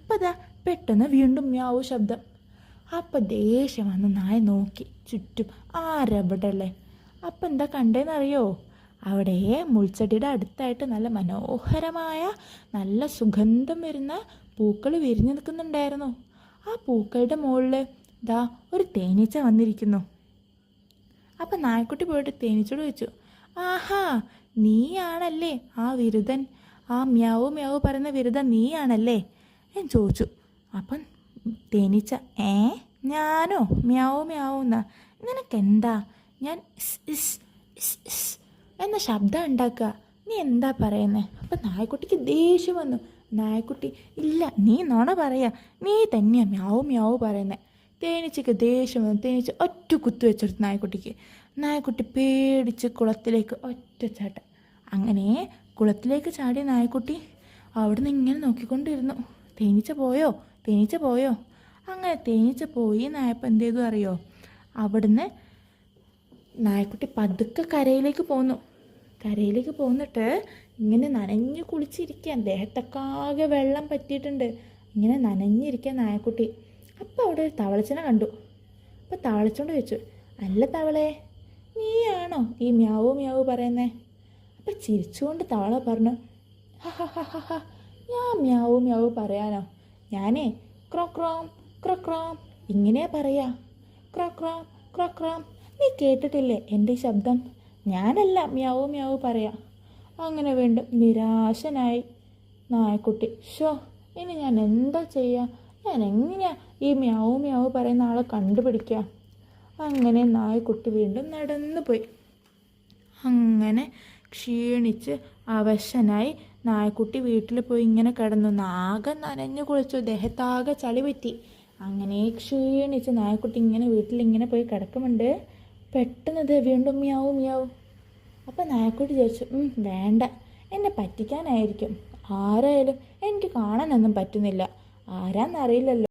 അപ്പം അതാ പെട്ടെന്ന് വീണ്ടും മ്യാവൂ ശബ്ദം. അപ്പം ദേഷ്യം വന്ന് നായ നോക്കി ചുറ്റും ആരവിടല്ലേ. അപ്പം എന്താ കണ്ടേന്നറിയോ? അവിടെ മുൾച്ചെടിയുടെ അടുത്തായിട്ട് നല്ല മനോഹരമായ നല്ല സുഗന്ധം വരുന്ന പൂക്കൾ വിരിഞ്ഞു നിൽക്കുന്നുണ്ടായിരുന്നു. ആ പൂക്കളുടെ മുകളിൽ ദാ ഒരു തേനീച്ച വന്നിരിക്കുന്നു. അപ്പം നായക്കുട്ടി പോയിട്ട് തേനീച്ചോട് ചോദിച്ചു, ആഹാ, നീയാണല്ലേ ആ വിരുദൻ, ആ മ്യാവൂ മ്യാവൂ പറയുന്ന വിരുദൻ നീയാണല്ലേ എന്ന് ചോദിച്ചു. അപ്പം തേനീച്ച, ഞാനോ മ്യാവൂ മ്യാവൂ എന്നാ? നിനക്കെന്താ ഞാൻ ഇസ് ഇസ് ഇസ് ഇസ് എന്ന ശബ്ദം ഉണ്ടാക്കുക, നീ എന്താ പറയുന്നത്? അപ്പം നായക്കുട്ടിക്ക് ദേഷ്യം വന്നു. നായക്കുട്ടി, ഇല്ല, നീ നുണ പറയാ, നീ തന്നെയാ മ്യാവൂ മ്യാവൂ പറയുന്നത്. തേനീച്ചയ്ക്ക് ദേഷ്യം വന്നു. തേനീച്ച ഒറ്റ കുത്തു വെച്ചെടുത്തു നായക്കുട്ടിക്ക്. നായക്കുട്ടി പേടിച്ച് കുളത്തിലേക്ക് ഒറ്റച്ചാട്ടം. അങ്ങനെ കുളത്തിലേക്ക് ചാടിയ നായക്കുട്ടി അവിടുന്ന് ഇങ്ങനെ നോക്കിക്കൊണ്ടിരുന്നു. തേനീച്ച പോയോ, തേനീച്ച പോയോ? അങ്ങനെ തേനീച്ച പോയി നായപ്പം എന്ത് ചെയ്തു അറിയോ? അവിടുന്ന് നായക്കുട്ടി പതുക്കെ കരയിലേക്ക് പോന്നു. കരയിലേക്ക് പോന്നിട്ട് ഇങ്ങനെ നനഞ്ഞു കുളിച്ചിരിക്കാൻ, ദേഹത്തൊക്കാകെ വെള്ളം പറ്റിയിട്ടുണ്ട്. ഇങ്ങനെ നനഞ്ഞിരിക്കാൻ നായക്കുട്ടി. അപ്പം അവിടെ ഒരു തവളച്ചനെ കണ്ടു. അപ്പം തവളച്ചോണ്ട് ചോദിച്ചു, അല്ല തവളേ, നീയാണോ ഈ മ്യാവൂ മ്യാവൂ പറയുന്നേ? അപ്പം ചിരിച്ചുകൊണ്ട് തവള പറഞ്ഞു, ഹ, ഞാൻ മ്യാവൂ മ്യാവൂ പറയാനോ? ഞാനേ ക്രോക്രോം ക്രോക്രോം ഇങ്ങനെയാ പറയാ, ക്രോക്രോം ക്രോക്രോം. നീ കേട്ടിട്ടില്ലേ എൻ്റെ ശബ്ദം? ഞാനല്ല മ്യാവൂ മ്യാവൂ പറയാ. അങ്ങനെ വീണ്ടും നിരാശനായി നായക്കുട്ടി. ഇനി ഞാൻ എന്താ ചെയ്യുക? ഞാൻ എങ്ങനെയാ ഈ മ്യാവൂ മ്യാവൂ പറയുന്ന ആളെ കണ്ടുപിടിക്കുക? അങ്ങനെ നായക്കുട്ടി വീണ്ടും നടന്നു പോയി. അങ്ങനെ ക്ഷീണിച്ച് അവശനായി നായക്കുട്ടി വീട്ടിൽ പോയി ഇങ്ങനെ കിടന്നു. ആകെ നനഞ്ഞു കുളിച്ചു, ദേഹത്താകെ ചളി പറ്റി. അങ്ങനെ ക്ഷീണിച്ച് നായക്കുട്ടി ഇങ്ങനെ വീട്ടിലിങ്ങനെ പോയി കിടക്കുന്നുണ്ട്. പെട്ടെന്നത് വീണ്ടും മ്യാവൂ മ്യാവൂ. അപ്പം നായക്കുട്ടി ചോദിച്ചു, വേണ്ട, എന്നെ പറ്റിക്കാനായിരിക്കും. ആരായാലും എനിക്ക് കാണാനൊന്നും പറ്റുന്നില്ല, ആരാന്നറിയില്ലല്ലോ.